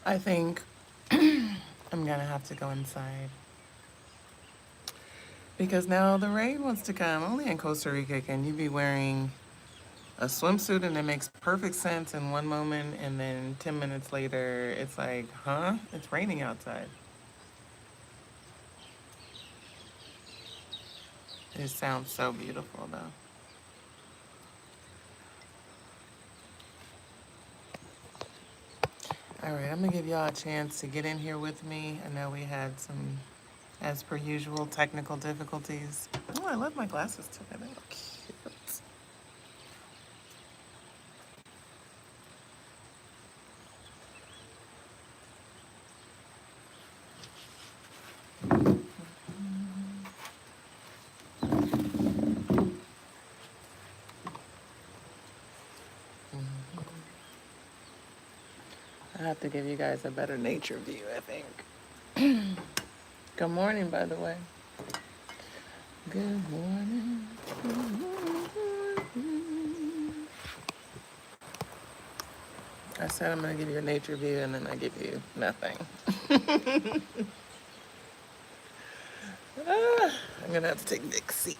I think I'm gonna have to go inside because now the rain wants to come. Only in Costa Rica can you be wearing a swimsuit and it makes perfect sense in one moment, and then 10 minutes later it's like, huh? It's raining outside. It sounds so beautiful though. All right, I'm gonna give y'all a chance to get in here with me. I know we had some, as per usual, technical difficulties. Oh, I love my glasses today. They look cute. I have to give you guys a better nature view, I think. Good morning, by the way. Good morning. I said I'm gonna give you a nature view and then I give you nothing. I'm gonna have to take Vic's seat.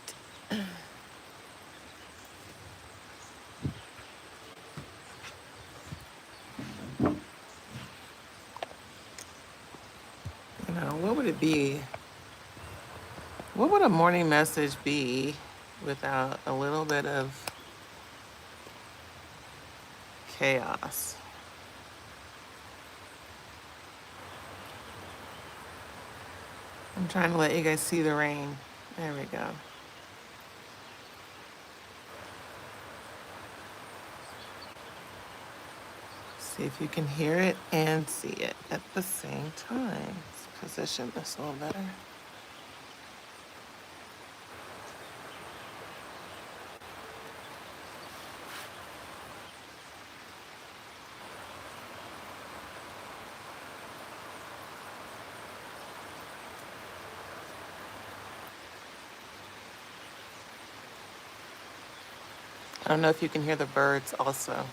You know, what would it be? What would a morning message be without a little bit of chaos? I'm trying to let you guys see the rain. There we go. See if you can hear it and see it at the same time. Let's position this a little better. I don't know if you can hear the birds also.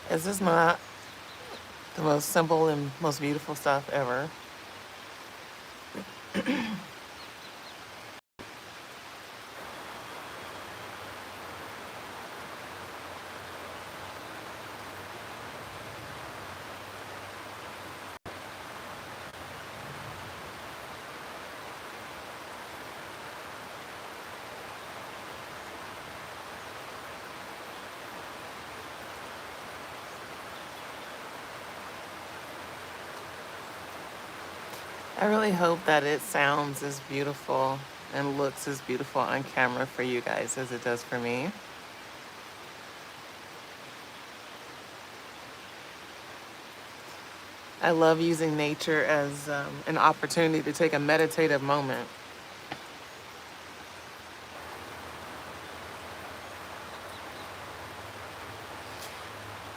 This is not the most simple and most beautiful stuff ever. I really hope that it sounds as beautiful and looks as beautiful on camera for you guys as it does for me. I love using nature as an opportunity to take a meditative moment.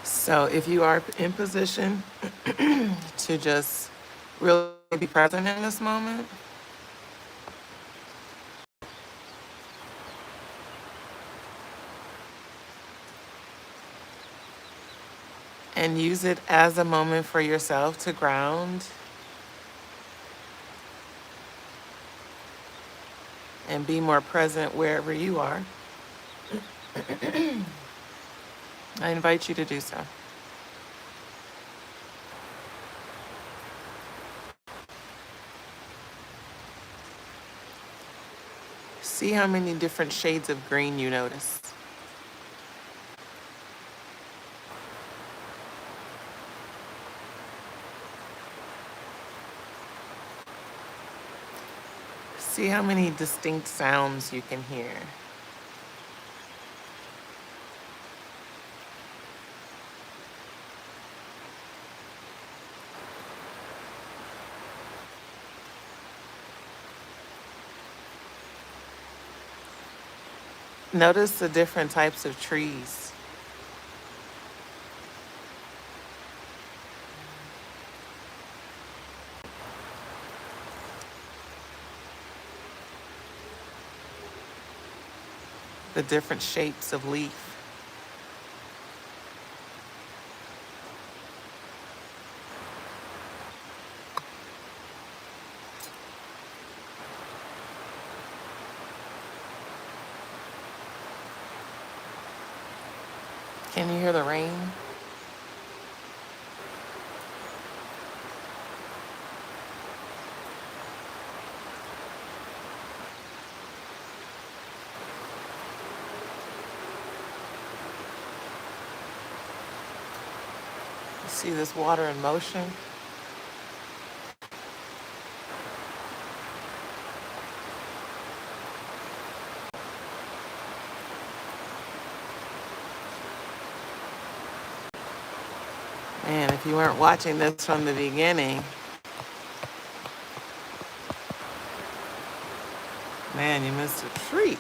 So if you are in position to just really be present in this moment, and use it as a moment for yourself to ground and be more present wherever you are, I invite you to do so. See how many different shades of green you notice. See how many distinct sounds you can hear. Notice the different types of trees. the different shapes of leaf. Can you hear the rain? You see this water in motion? Man, if you weren't watching this from the beginning, man, you missed a treat.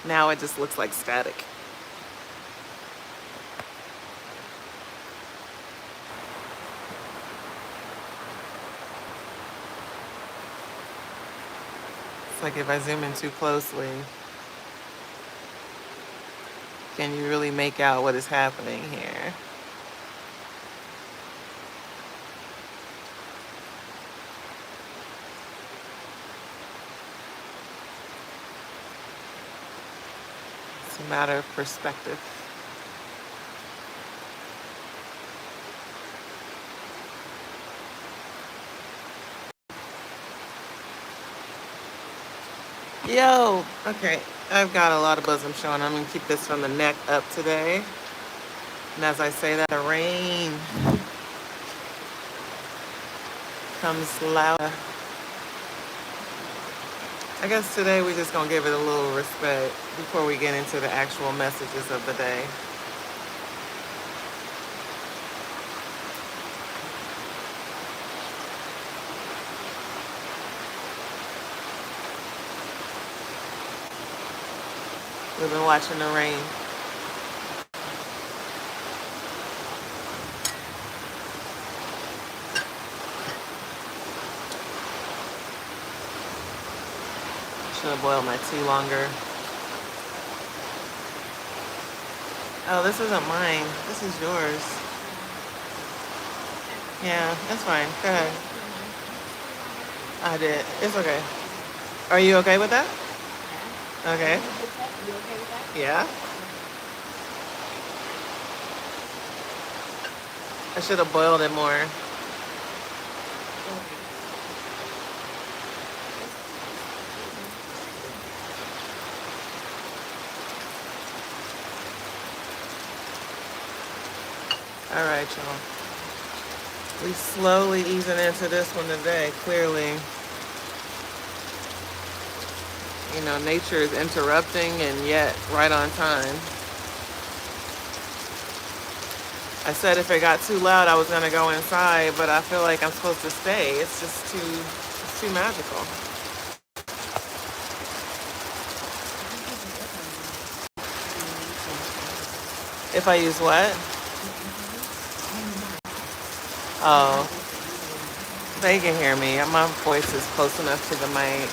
Now it just looks like static. It's like if I zoom in too closely, can you really make out what is happening here? It's a matter of perspective. Yo, okay, I've got a lot of bosom showing. I'm gonna keep this from the neck up today. And as I say that, the rain comes louder. I guess today we're just gonna give it a little respect before we get into the actual messages of the day. We've been watching the rain. Should have boiled my tea longer. Oh, this isn't mine. This is yours. Yeah, that's fine. Go ahead. I did. It's okay. Are you okay with that? Okay. Yeah. I should have boiled it more. All right, y'all. We slowly easing into this one today, clearly. You know, nature is interrupting and yet right on time. I said if it got too loud, I was going to go inside, but I feel like I'm supposed to stay. It's just too magical. If I use what? Oh, they can hear me. My voice is close enough to the mic.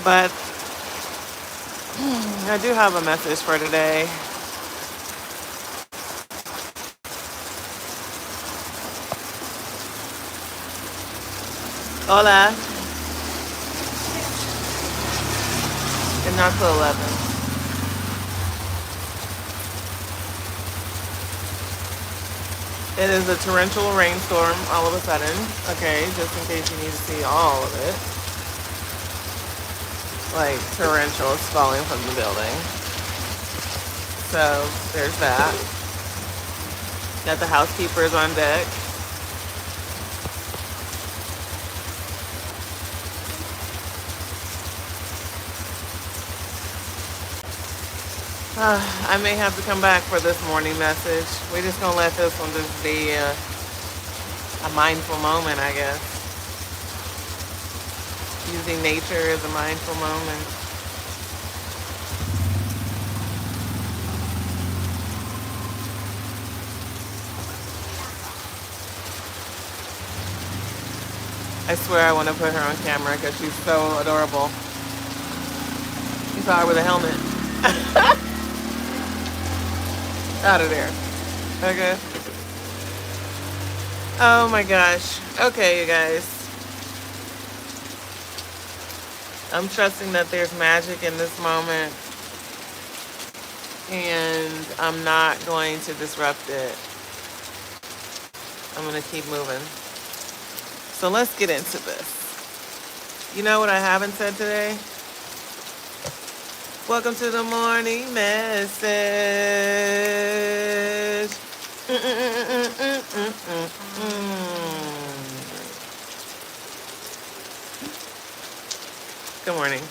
But I do have a message for today. Hola. And not till 11. It is a torrential rainstorm all of a sudden. Okay, just in case you need to see all of it. Like torrential is falling from the building. So there's that. Got the housekeepers on deck. I may have to come back for this morning message. We're just gonna let this one just be a mindful moment, I guess. Using nature as a mindful moment. I swear I want to put her on camera because she's so adorable. You saw her with a helmet. Out of there. Okay. Oh my gosh. Okay, you guys. I'm trusting that there's magic in this moment, and I'm not going to disrupt it. I'm going to keep moving. So let's get into this. You know what I haven't said today? Welcome to the morning message. Good morning.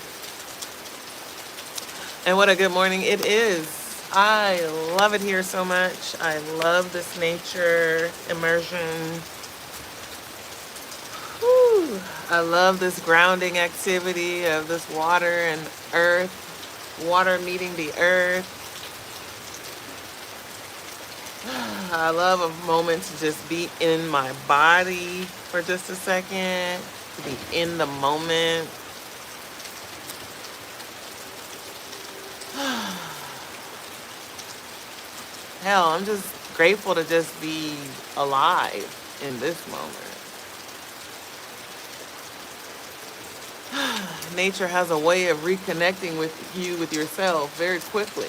And what a good morning it is. I love it here so much. I love this nature immersion. Whew. I love this grounding activity of this water and earth, water meeting the earth. I love a moment to just be in my body for just a second, to be in the moment. Hell, I'm just grateful to just be alive in this moment. Nature has a way of reconnecting with you, with yourself, very quickly.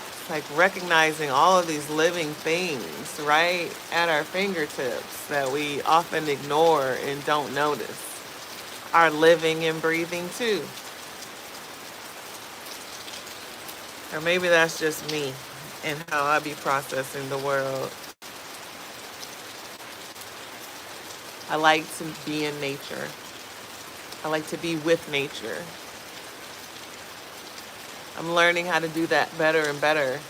It's like recognizing all of these living things right at our fingertips that we often ignore and don't notice. Are living and breathing too. Or maybe that's just me and how I be processing the world. I like to be in nature. I like to be with nature. I'm learning how to do that better and better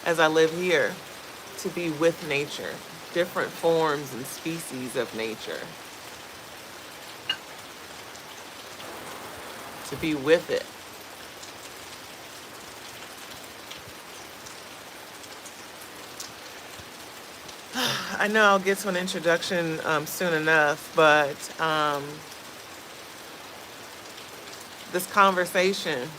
as I live here, to be with nature, different forms and species of nature. To be with it. I know I'll get to an introduction soon enough, but this conversation,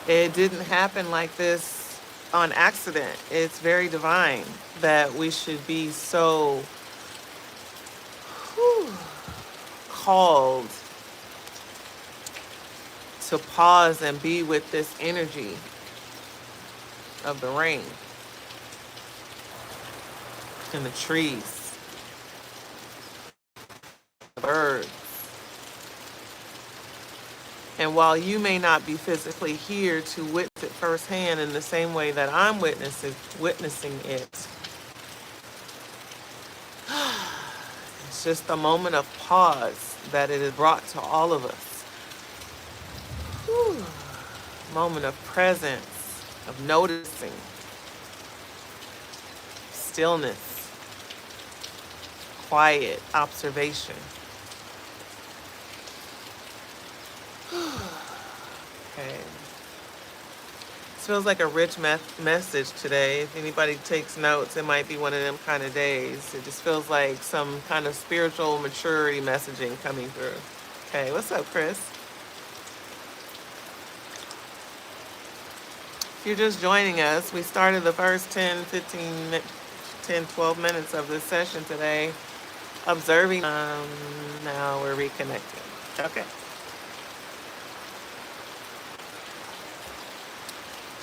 it didn't happen like this on accident. It's very divine that we should be so called to pause and be with this energy of the rain and the trees, the birds. And while you may not be physically here to witness it firsthand in the same way that I'm witnessing it, it's just a moment of pause that it has brought to all of us. Whew. Moment of presence, of noticing, stillness, quiet observation. Okay. This feels like a rich message today. If anybody takes notes, it might be one of them kind of days. It just feels like some kind of spiritual maturity messaging coming through. Okay, what's up, Chris? If you're just joining us, we started the first 10, 12 minutes of this session today observing. Now we're reconnecting. Okay.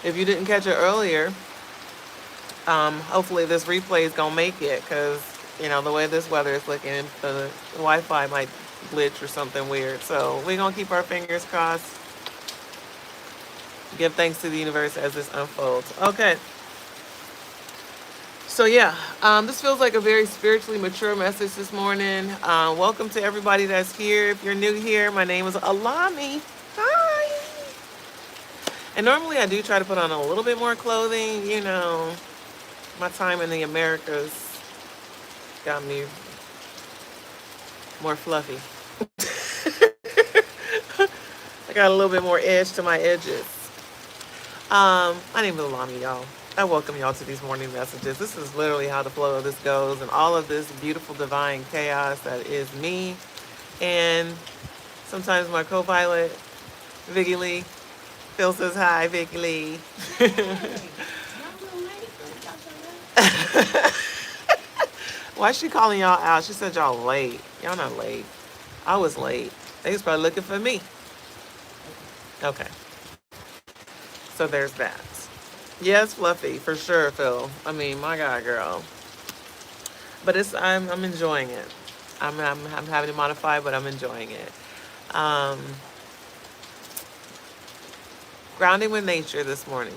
If you didn't catch it earlier, hopefully this replay is going to make it, because, you know, the way this weather is looking, the Wi-Fi might glitch or something weird. So we're going to keep our fingers crossed. Give thanks to the universe as this unfolds. Okay. So yeah, this feels like a very spiritually mature message this morning. Welcome to everybody that's here. If you're new here, my name is Allah-mi. Hi. And normally I do try to put on a little bit more clothing. You know, my time in the Americas got me more fluffy. I got a little bit more edge to my edges. My name is Allah-mi, y'all. I welcome y'all to these morning messages. This is literally how the flow of this goes, and all of this beautiful divine chaos that is me, and sometimes my co-pilot, Vicky Lee. Phil says hi, Vicky Lee. Why is she calling y'all out? She said y'all late. Y'all not late. I was late. They was probably looking for me. Okay. So there's that. Yes, Fluffy, for sure, Phil. I mean, my God, girl. But I'm enjoying it. I'm having to modify, but I'm enjoying it. Um, Grounding with nature this morning.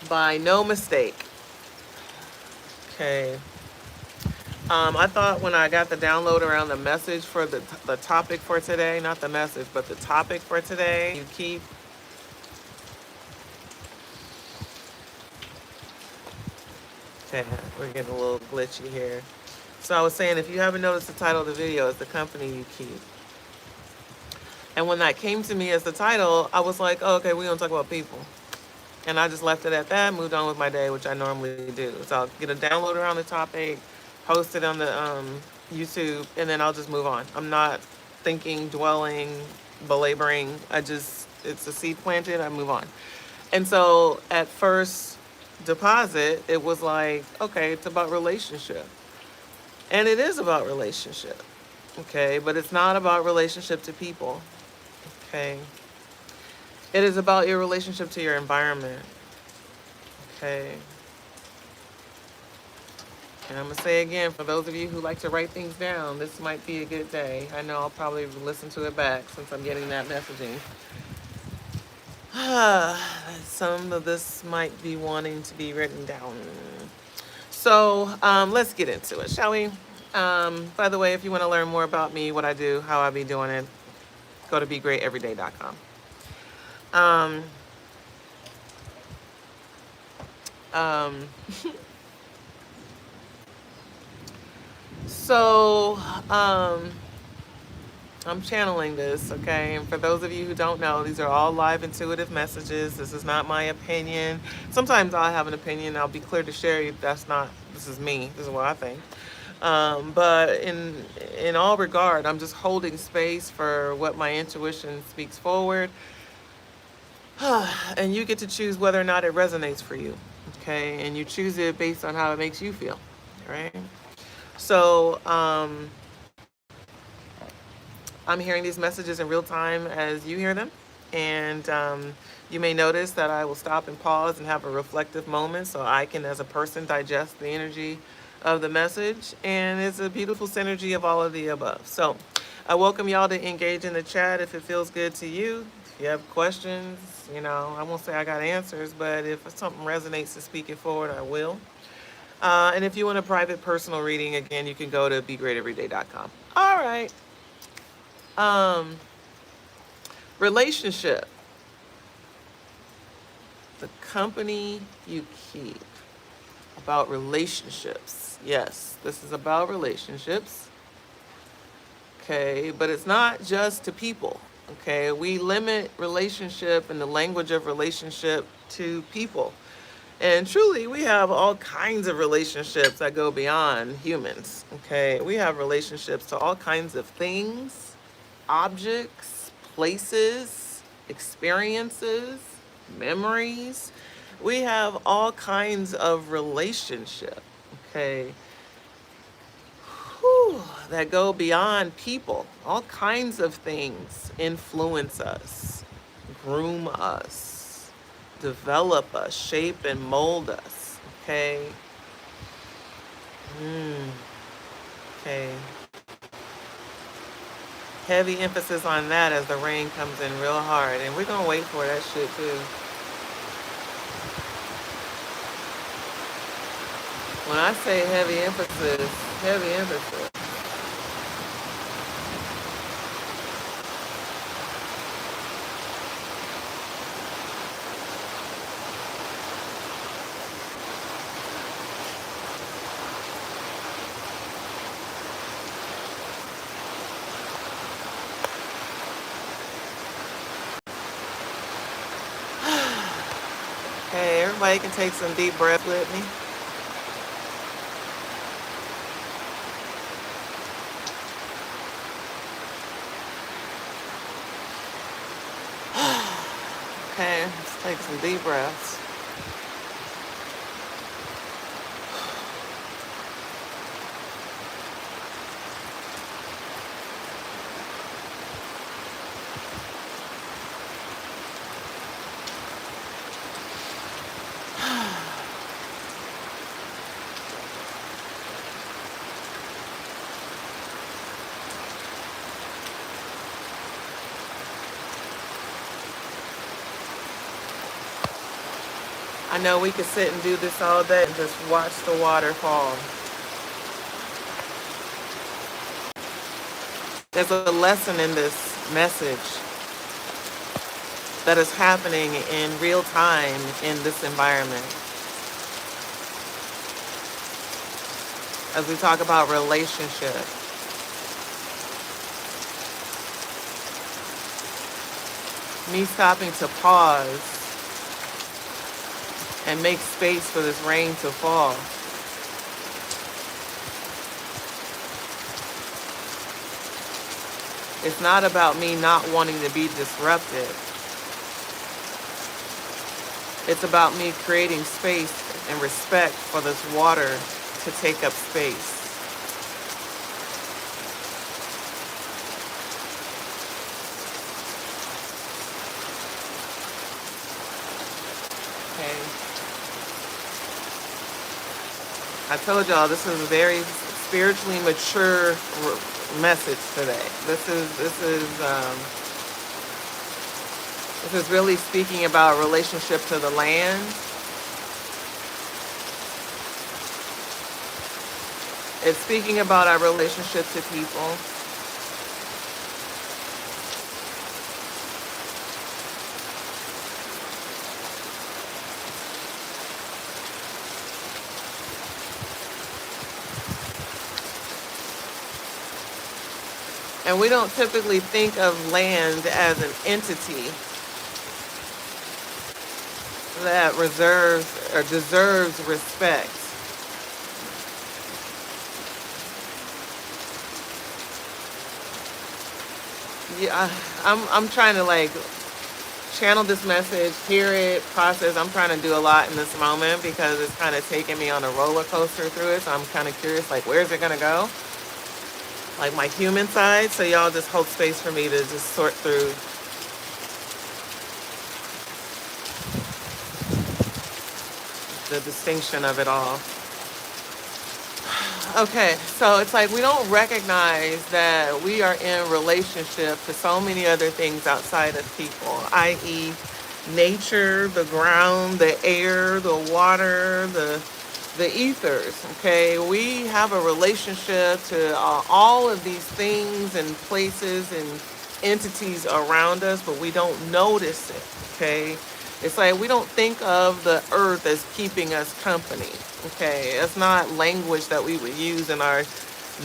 By no mistake. Okay. I thought when I got the download around the message for the topic for today, not the message, but the topic for today, you keep. Okay, we're getting a little glitchy here. So I was saying, if you haven't noticed, the title of the video is The Company You Keep. And when that came to me as the title, I was like, oh, okay, we're going to talk about people. And I just left it at that, moved on with my day, which I normally do. So I'll get a download around the topic, post it on the YouTube, and then I'll just move on. I'm not thinking, dwelling, belaboring. It's a seed planted, I move on. And so at first deposit, it was like, okay, it's about relationship. And it is about relationship, okay? But it's not about relationship to people, okay? It is about your relationship to your environment, okay? And I'm going to say again, for those of you who like to write things down, this might be a good day. I know I'll probably listen to it back since I'm getting that messaging. Some of this might be wanting to be written down. So let's get into it, shall we? By the way, if you want to learn more about me, what I do, how I be doing it, go to begreateveryday.com. So I'm channeling this, okay? And for those of you who don't know, these are all live intuitive messages. This is not my opinion. Sometimes I'll have an opinion. I'll be clear to share you. This is me. This is what I think. But in all regard, I'm just holding space for what my intuition speaks forward. And you get to choose whether or not it resonates for you, okay? And you choose it based on how it makes you feel, right? So I'm hearing these messages in real time as you hear them. And you may notice that I will stop and pause and have a reflective moment so I can, as a person, digest the energy of the message. And it's a beautiful synergy of all of the above. So I welcome y'all to engage in the chat if it feels good to you. If you have questions, I won't say I got answers, but if something resonates to speak it forward, I will. And if you want a private personal reading, again, you can go to begreateveryday.com. All right. Relationship. The company you keep. About relationships. Yes, this is about relationships. Okay, but it's not just to people. Okay, we limit relationship and the language of relationship to people. And truly, we have all kinds of relationships that go beyond humans. Okay, we have relationships to all kinds of things, objects, places, experiences, memories. We have all kinds of relationship, okay, that go beyond people. All kinds of things influence us, groom us, develop us, shape and mold us, okay? Okay. Heavy emphasis on that as the rain comes in real hard. And we're going to wait for that shit too. When I say heavy emphasis, heavy emphasis. Somebody can take some deep breath with me. Okay, let's take some deep breaths. I know we could sit and do this all day and just watch the water fall. There's a lesson in this message that is happening in real time in this environment. As we talk about relationship, me stopping to pause and make space for this rain to fall. It's not about me not wanting to be disrupted. It's about me creating space and respect for this water to take up space. Okay. I told y'all this is a very spiritually mature message today. This is really speaking about relationship to the land. It's speaking about our relationship to people. And we don't typically think of land as an entity that reserves or deserves respect. Yeah, I'm trying to like channel this message, hear it, process. I'm trying to do a lot in this moment because it's kind of taking me on a roller coaster through it. So I'm kind of curious, like, where's it gonna go? Like my human side. So y'all just hold space for me to just sort through the distinction of it all. Okay, so it's like we don't recognize that we are in relationship to so many other things outside of people, i.e. nature, the ground, the air, the water, the ethers, okay? We have a relationship to all of these things and places and entities around us, but we don't notice it, okay? It's like we don't think of the earth as keeping us company, okay? It's not language that we would use in our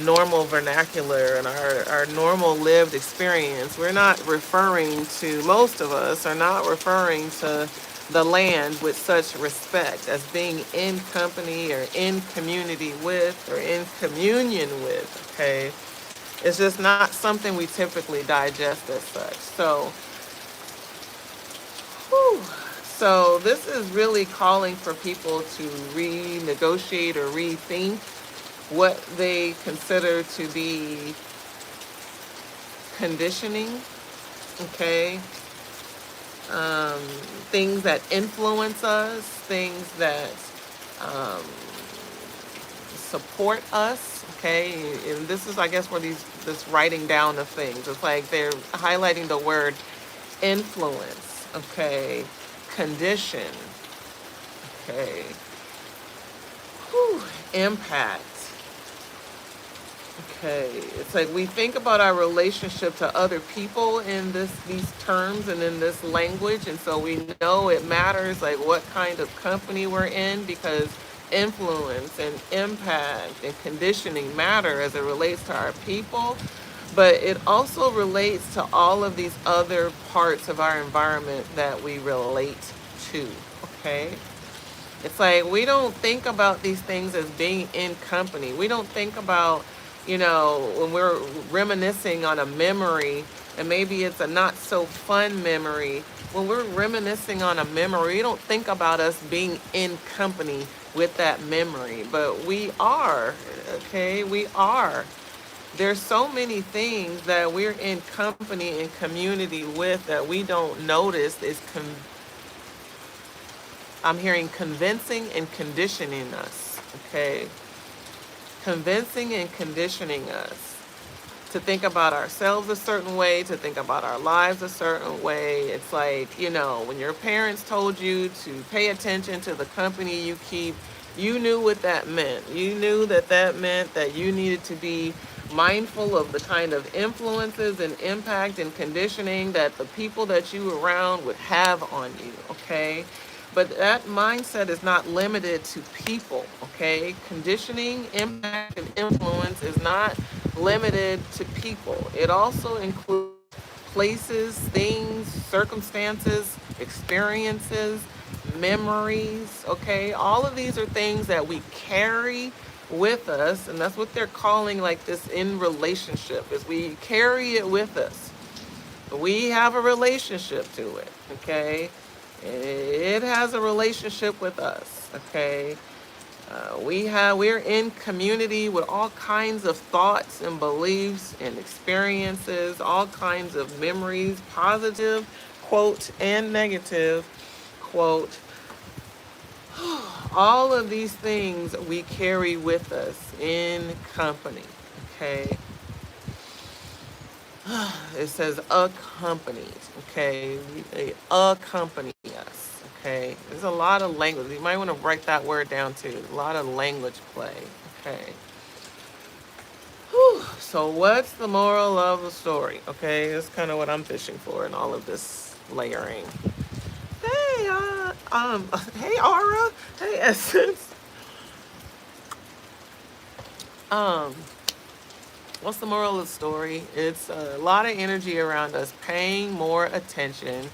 normal vernacular and our normal lived experience. We're not referring to, most of us are not referring to the land with such respect as being in company or in community with or in communion with, okay? It's just not something we typically digest as such. So this is really calling for people to renegotiate or rethink what they consider to be conditioning, okay? Things that influence us, things that support us, okay? And this is, I guess, where this writing down of things. It's like they're highlighting the word influence, okay? Condition, okay? Impact. Okay, it's like we think about our relationship to other people in these terms and in this language, and so we know it matters like what kind of company we're in because influence and impact and conditioning matter as it relates to our people, but it also relates to all of these other parts of our environment that we relate to, okay? It's like we don't think about these things as being in company. We don't think about, when we're reminiscing on a memory, and maybe it's a not so fun memory. When we're reminiscing on a memory, we don't think about us being in company with that memory, but we are, okay? We are. There's so many things that we're in company and community with that we don't notice is I'm hearing convincing and conditioning us, okay? Convincing and conditioning us to think about ourselves a certain way, to think about our lives a certain way. It's like, when your parents told you to pay attention to the company you keep, you knew what that meant. You knew that that meant that you needed to be mindful of the kind of influences and impact and conditioning that the people that you were around would have on you, okay? But that mindset is not limited to people, okay? Conditioning, impact, and influence is not limited to people. It also includes places, things, circumstances, experiences, memories, okay? All of these are things that we carry with us, and that's what they're calling like this in relationship, is we carry it with us. We have a relationship to it, okay? It has a relationship with us, okay? We're in community with all kinds of thoughts and beliefs and experiences, all kinds of memories, positive, quote, and negative, quote. All of these things we carry with us in company, okay? It says accompanied, okay? They accompany us, okay? There's a lot of language. You might want to write that word down too. A lot of language play, okay? Whew. So what's the moral of the story, okay? That's kind of what I'm fishing for in all of this layering. Hey, hey, Aura. Hey, Essence. Um, what's the moral of the story? It's a lot of energy around us paying more attention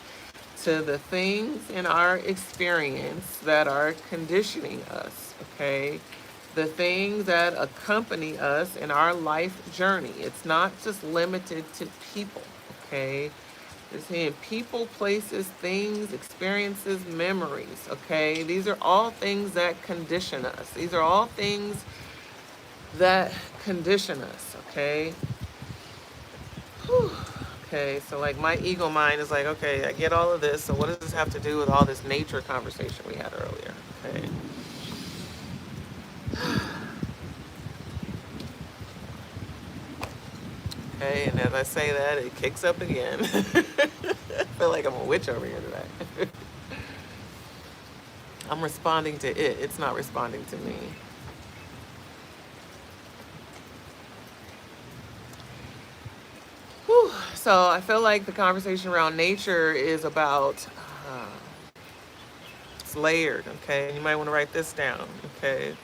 to the things in our experience that are conditioning us, okay? The things that accompany us in our life journey. It's not just limited to people, okay? It's saying people, places, things, experiences, memories, okay? These are all things that condition us. These are all things that condition us, okay? Whew. Okay, so like my ego mind is like, okay, I get all of this, so what does this have to do with all this nature conversation we had earlier? Okay. Okay, and as I say that, it kicks up again. I feel like I'm a witch over here today. I'm responding to it, it's not responding to me. Whew. So I feel like the conversation around nature is about, it's layered, okay? You might want to write this down, okay?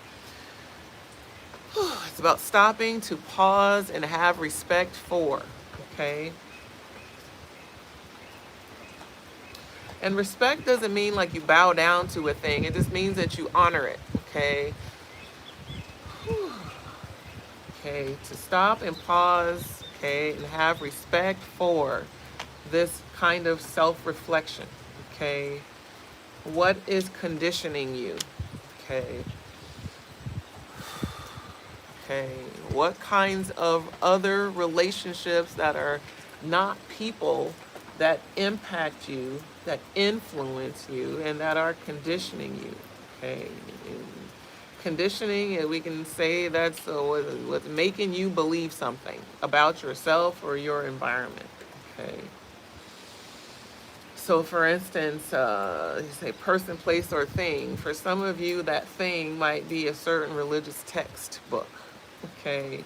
It's about stopping to pause and have respect for, okay? And respect doesn't mean like you bow down to a thing. It just means that you honor it, okay? Okay, to stop and pause, okay, and have respect for this kind of self-reflection, okay? What is conditioning you, okay? Okay, what kinds of other relationships that are not people that impact you, that influence you, and that are conditioning you, okay? And conditioning, we can say that's what's making you believe something about yourself or your environment, okay? So for instance, you say person, place, or thing. For some of you, that thing might be a certain religious textbook, okay,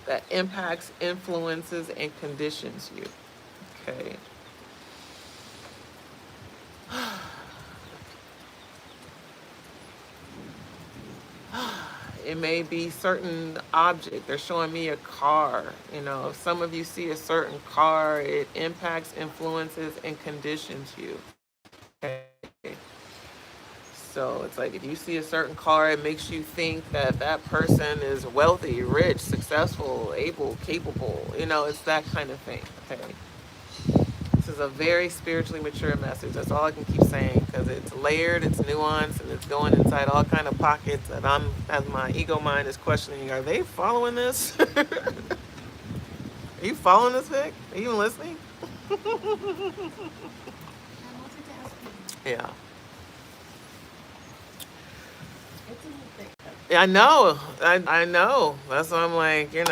that impacts, influences, and conditions you, okay? It may be certain object. They're showing me a car. If some of you see a certain car, it impacts, influences, and conditions you. Okay. So it's like if you see a certain car, it makes you think that that person is wealthy, rich, successful, able, capable. You know, it's that kind of thing. Okay. This is a very spiritually mature message. That's all I can keep saying because it's layered, it's nuanced, and it's going inside all kind of pockets that as my ego mind is questioning, are they following this? Are you following this, Vic? Are you even listening? Yeah. Yeah, I know. I know. That's why I'm like, if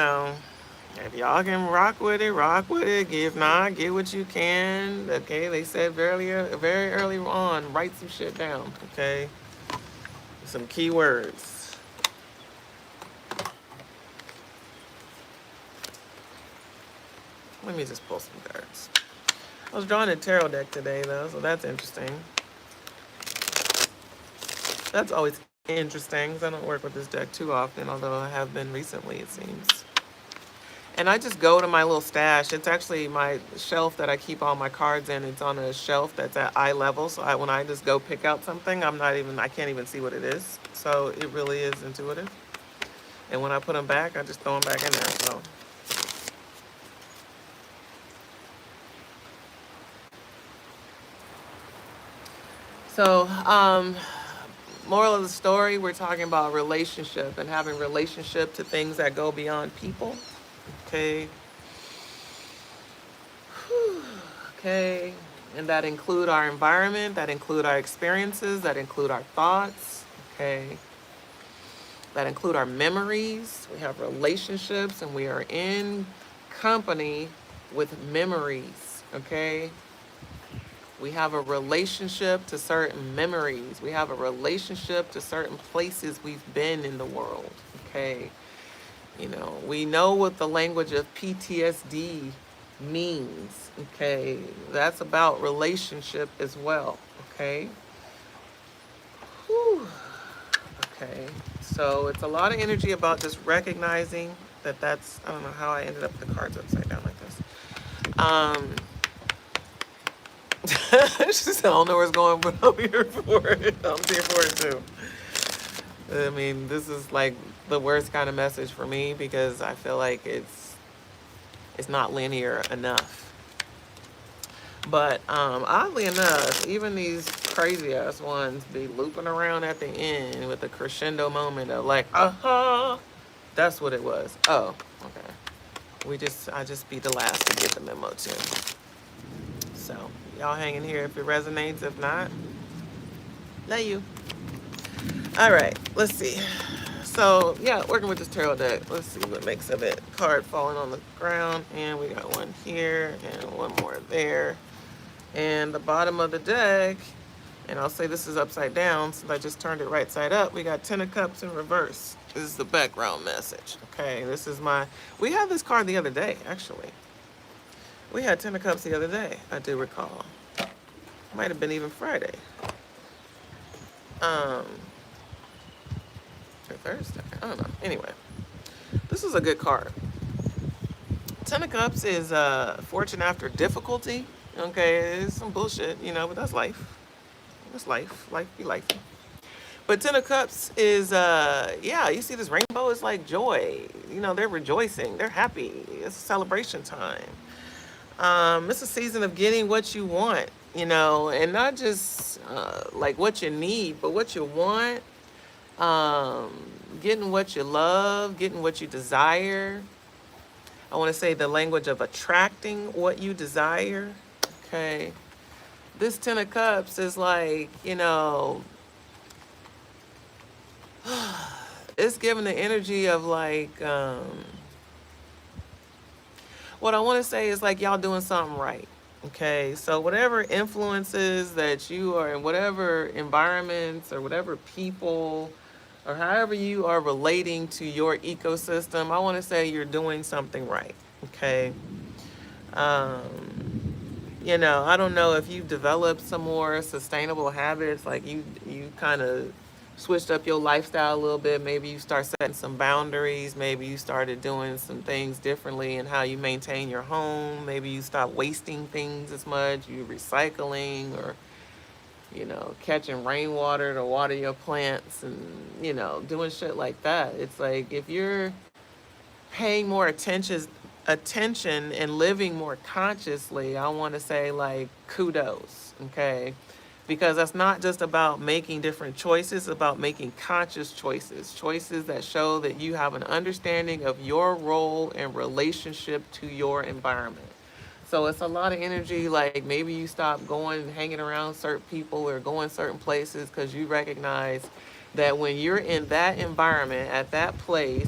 y'all can rock with it, rock with it. If not, get what you can. Okay, they said very early on, write some shit down. Okay, some key words. Let me just pull some cards. I was drawing a tarot deck today, though, so that's interesting. That's always interesting because I don't work with this deck too often, although I have been recently, it seems. And I just go to my little stash. It's actually my shelf that I keep all my cards in. It's on a shelf that's at eye level. So when I just go pick out something, I can't even see what it is. So it really is intuitive. And when I put them back, I just throw them back in there. So, moral of the story, we're talking about relationship and having relationship to things that go beyond people. Okay. Okay. And that include our environment, that include our experiences, that include our thoughts. Okay. That include our memories. We have relationships and we are in company with memories. Okay. We have a relationship to certain memories. We have a relationship to certain places we've been in the world. Okay. We know what the language of PTSD means. Okay. That's about relationship as well. Okay. Whew. Okay. So it's a lot of energy about just recognizing I don't know how I ended up with the cards upside down like this. She said, I don't know where it's going, but I'm here for it. I'm here for it too. I mean, this is like the worst kind of message for me because I feel like it's not linear enough. But oddly enough, even these crazy ass ones be looping around at the end with a crescendo moment of like, that's what it was. Oh, okay. I just be the last to get the memo too. So y'all hang in here if it resonates. If not, love you. All right, let's see. So yeah, working with this tarot deck. Let's see what makes of it. Card falling on the ground, and we got one here and one more there. And the bottom of the deck, and I'll say this is upside down since I just turned it right side up. We got Ten of Cups in reverse. This is the background message. Okay, we had this card the other day, actually. We had Ten of Cups the other day, I do recall. Might have been even Friday. Or Thursday, I don't know. Anyway, this is a good card. Ten of Cups is fortune after difficulty. Okay, it's some bullshit, but that's life. That's life. Life be life. But Ten of Cups is, you see this rainbow is like joy. They're rejoicing. They're happy. It's a celebration time. It's a season of getting what you want, and not just like what you need, but what you want. Getting what you love, getting what you desire. I want to say the language of attracting what you desire. Okay. This Ten of Cups is like, it's giving the energy of like, what I want to say is like y'all doing something right. Okay. So whatever influences that you are in, whatever environments or whatever people or however you are relating to your ecosystem, I want to say you're doing something right. Okay. I don't know if you've developed some more sustainable habits, like you kind of switched up your lifestyle a little bit. Maybe you start setting some boundaries. Maybe you started doing some things differently in how you maintain your home. Maybe you stop wasting things as much. You recycling, or catching rainwater to water your plants and, doing shit like that. It's like if you're paying more attention and living more consciously, I want to say like kudos, okay? Because that's not just about making different choices, it's about making conscious choices, choices that show that you have an understanding of your role and relationship to your environment. So it's a lot of energy. Like maybe you stop going, hanging around certain people or going certain places because you recognize that when you're in that environment, at that place,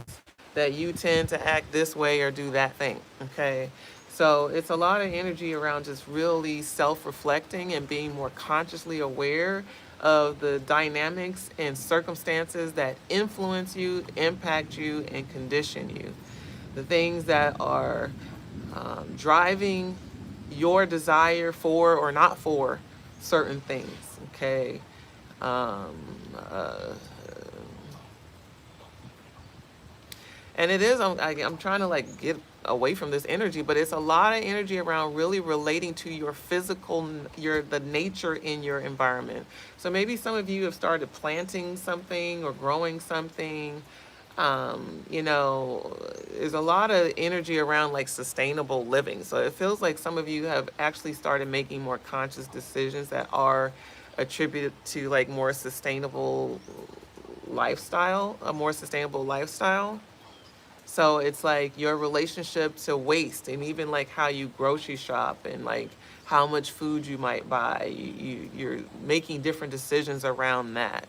that you tend to act this way or do that thing. Okay. So it's a lot of energy around just really self reflecting and being more consciously aware of the dynamics and circumstances that influence you, impact you, and condition you. The things that are driving your desire for or not for certain things. Okay. Um, uh, and it is, I'm trying to like get away from this energy, but it's a lot of energy around really relating to your physical, the nature in your environment. So maybe some of you have started planting something or growing something. There's a lot of energy around like sustainable living. So it feels like some of you have actually started making more conscious decisions that are attributed to like more sustainable lifestyle, a more sustainable lifestyle. So it's like your relationship to waste and even like how you grocery shop and like how much food you might buy. You're making different decisions around that,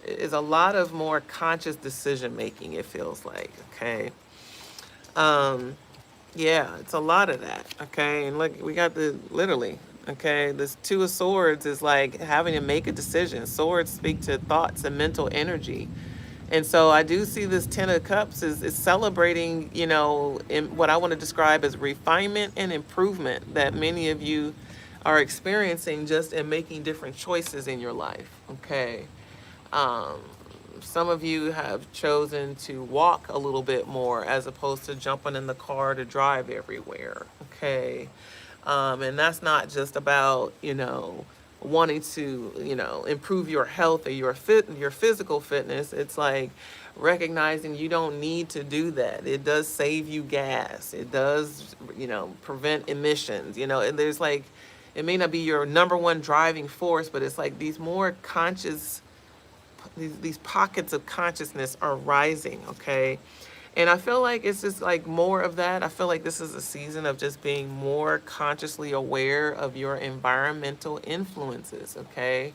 Is a lot of more conscious decision making, it feels like, okay? Yeah, it's a lot of that, okay? And look, we got literally, okay? This Two of Swords is like having to make a decision. Swords speak to thoughts and mental energy. And so I do see this Ten of Cups is celebrating, in what I want to describe as refinement and improvement that many of you are experiencing just in making different choices in your life, okay? Um, some of you have chosen to walk a little bit more as opposed to jumping in the car to drive everywhere, okay? And that's not just about, wanting to, improve your health or your physical fitness. It's like recognizing you don't need to do that. It does save you gas. It does, prevent emissions, and there's like, it may not be your number one driving force, but it's like these more conscious, these pockets of consciousness are rising, okay? And I feel like it's just like more of that. I feel like this is a season of just being more consciously aware of your environmental influences, okay?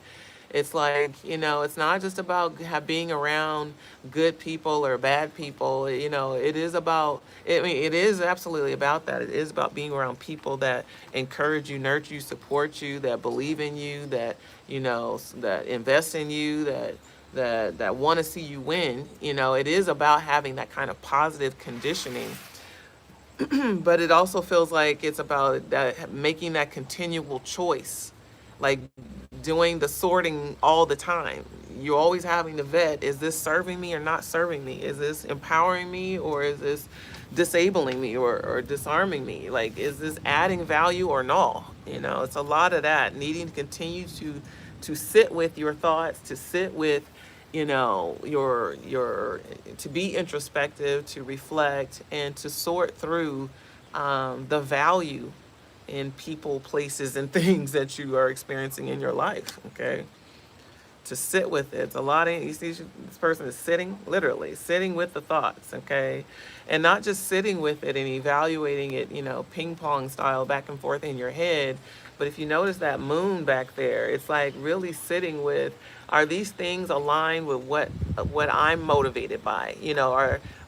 It's like, it's not just about being around good people or bad people. It is about, it is absolutely about that. It is about being around people that encourage you, nurture you, support you, that believe in you, that, that invest in you, that want to see you win. It is about having that kind of positive conditioning. But it also feels like it's about that making that continual choice, like doing the sorting all the time. You're always having to vet, is this serving me or not serving me? Is this empowering me or is this disabling me or disarming me? Like, is this adding value or no? It's a lot of that, needing to continue to sit with your thoughts, to sit with, your to be introspective, to reflect, and to sort through the value in people, places, and things that you are experiencing in your life, okay? To sit with it. It's a lot of, you see, this person is sitting, literally, sitting with the thoughts, okay? And not just sitting with it and evaluating it, ping pong style back and forth in your head, but if you notice that moon back there, it's like really sitting with, are these things aligned with what I'm motivated by?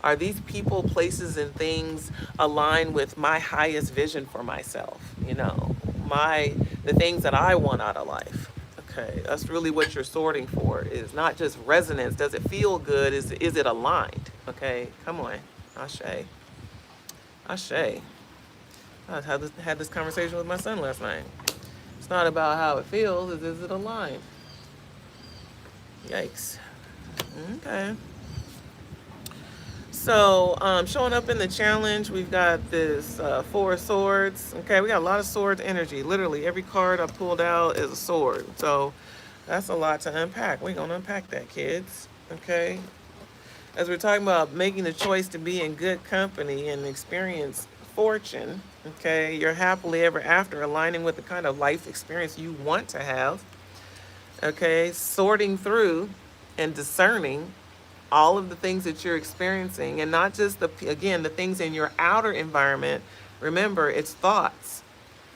Are these people, places, and things aligned with my highest vision for myself? The things that I want out of life. Okay, that's really what you're sorting for. Is not just resonance. Does it feel good? Is it aligned? Okay, come on, Ashe. Ashe. I had this conversation with my son last night. It's not about how it feels. Is it aligned? Yikes. Okay. So, showing up in the challenge, we've got this Four of Swords. Okay, we got a lot of swords energy. Literally, every card I pulled out is a sword. So, that's a lot to unpack. We're going to unpack that, kids. Okay, as we're talking about making the choice to be in good company and experience fortune, okay, you're happily ever after, aligning with the kind of life experience you want to have, okay, sorting through and discerning all of the things that you're experiencing, and not just the things in your outer environment. Remember, it's thoughts,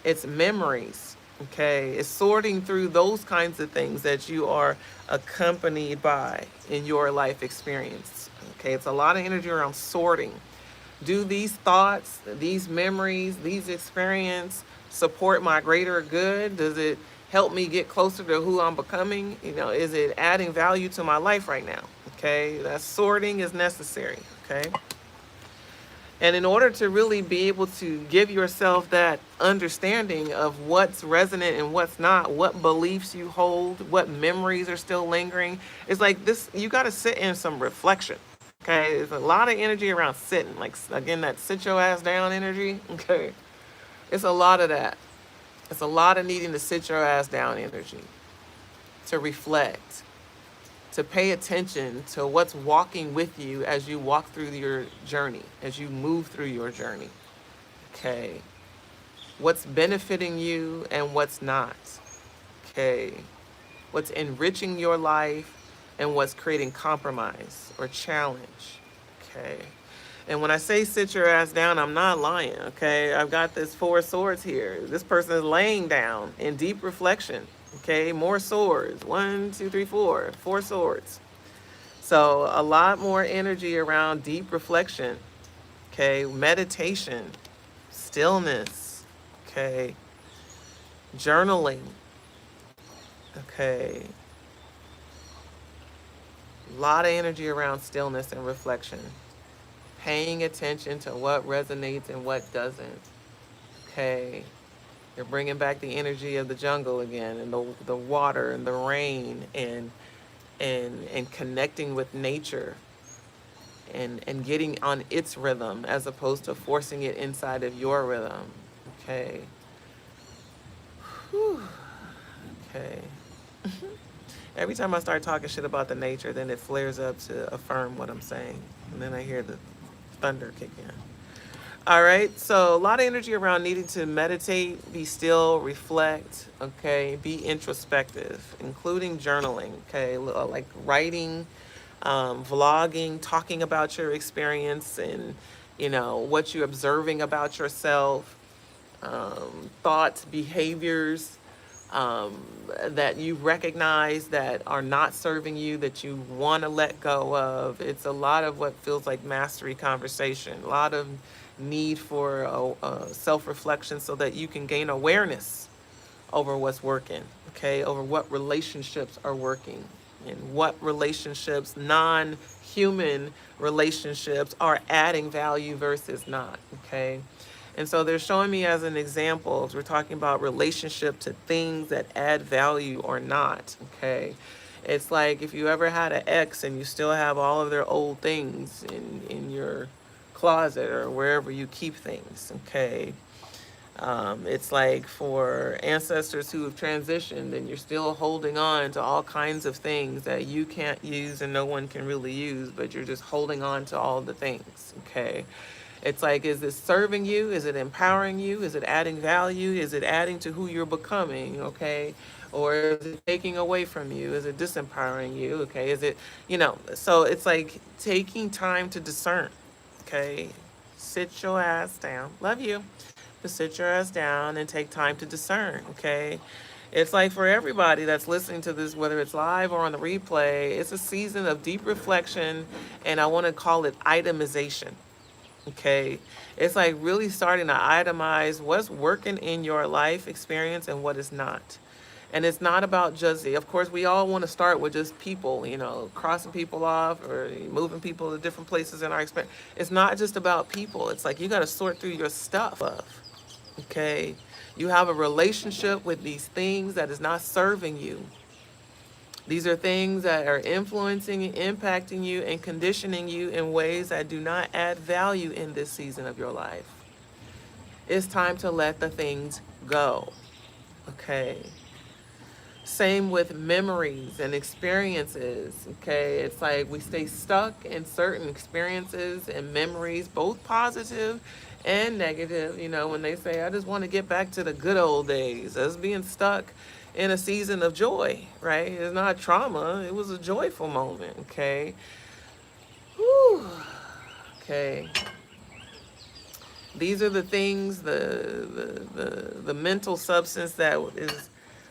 it's memories, okay, it's sorting through those kinds of things that you are accompanied by in your life experience. Okay, it's a lot of energy around sorting. Do these thoughts, these memories, these experiences support my greater good? Does it help me get closer to who I'm becoming? Is it adding value to my life right now? Okay, that sorting is necessary. Okay. And in order to really be able to give yourself that understanding of what's resonant and what's not, what beliefs you hold, what memories are still lingering, it's like this, you got to sit in some reflection. Okay, there's a lot of energy around sitting, like again, that sit your ass down energy. Okay, it's a lot of that. It's a lot of needing to sit your ass down energy, to reflect, to pay attention to what's walking with you as you walk through your journey, as you move through your journey. Okay, what's benefiting you and what's not. Okay, what's enriching your life and what's creating compromise or challenge. Okay. And when I say sit your ass down, I'm not lying. Okay. I've got this Four of Swords here. This person is laying down in deep reflection. Okay. More swords. 1, 2, 3, 4. 4 swords. So a lot more energy around deep reflection. Okay. Meditation, stillness. Okay. Journaling. Okay. A lot of energy around stillness and reflection. Paying attention to what resonates and what doesn't. Okay. You're bringing back the energy of the jungle again, and the water and the rain, and connecting with nature, and getting on its rhythm as opposed to forcing it inside of your rhythm. Okay. Whew. Okay. Every time I start talking shit about the nature, then it flares up to affirm what I'm saying. And then I hear the thunder kick in. All right, so a lot of energy around needing to meditate, be still, reflect, okay, be introspective, including journaling, okay, like writing, vlogging, talking about your experience and, what you're observing about yourself, thoughts, behaviors, that you recognize that are not serving you, that you want to let go of. It's a lot of what feels like mastery conversation, a lot of need for self-reflection so that you can gain awareness over what's working, okay, over what relationships are working and what relationships, non-human relationships, are adding value versus not, okay. And so they're showing me as an example, as we're talking about relationship to things that add value or not, okay? It's like if you ever had an ex and you still have all of their old things in your closet or wherever you keep things, okay? It's like for ancestors who have transitioned and you're still holding on to all kinds of things that you can't use and no one can really use, but you're just holding on to all the things, okay? It's like, is this serving you? Is it empowering you? Is it adding value? Is it adding to who you're becoming? Okay. Or is it taking away from you? Is it disempowering you? Okay. Is it, so it's like taking time to discern. Okay. Sit your ass down. Love you. But sit your ass down and take time to discern. Okay. It's like for everybody that's listening to this, whether it's live or on the replay, it's a season of deep reflection, and I want to call it itemization. Okay, it's like really starting to itemize what's working in your life experience and what is not. And it's not about just, of course, we all want to start with just people, crossing people off or moving people to different places in our experience. It's not just about people. It's like you got to sort through your stuff. Okay, you have a relationship with these things that is not serving you. These are things that are influencing and impacting you and conditioning you in ways that do not add value in this season of your life. It's time to let the things go. Okay. Same with memories and experiences. Okay. It's like we stay stuck in certain experiences and memories, both positive and negative. You know, when they say, I just want to get back to the good old days, as being stuck in a season of joy, right? It's not trauma, it was a joyful moment. Okay. Whew. Okay. These are the things, the mental substance that is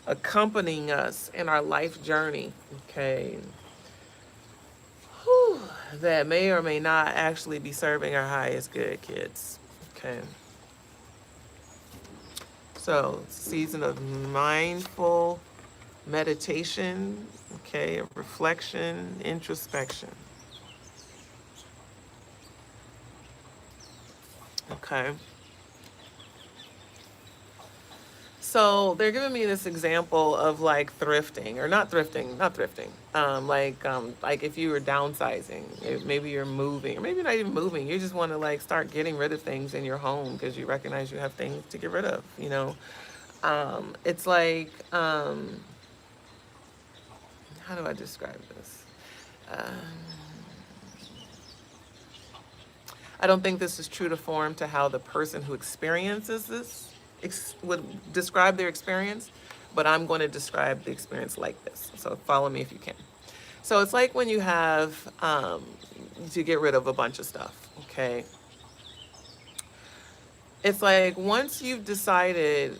accompanying us in our life journey, okay? Whew, that may or may not actually be serving our highest good, kids, okay? So, season of mindful meditation, okay, reflection, introspection. Okay. So they're giving me this example of like thrifting, or not thrifting, not thrifting. Like if you were downsizing, maybe you're moving, or maybe not even moving. You just want to like start getting rid of things in your home because you recognize you have things to get rid of. You know, it's like how do I describe this? I don't think this is true to form to how the person who experiences this would describe their experience, but I'm going to describe the experience like this. So follow me if you can. So it's like when you have to get rid of a bunch of stuff, okay? It's like once you've decided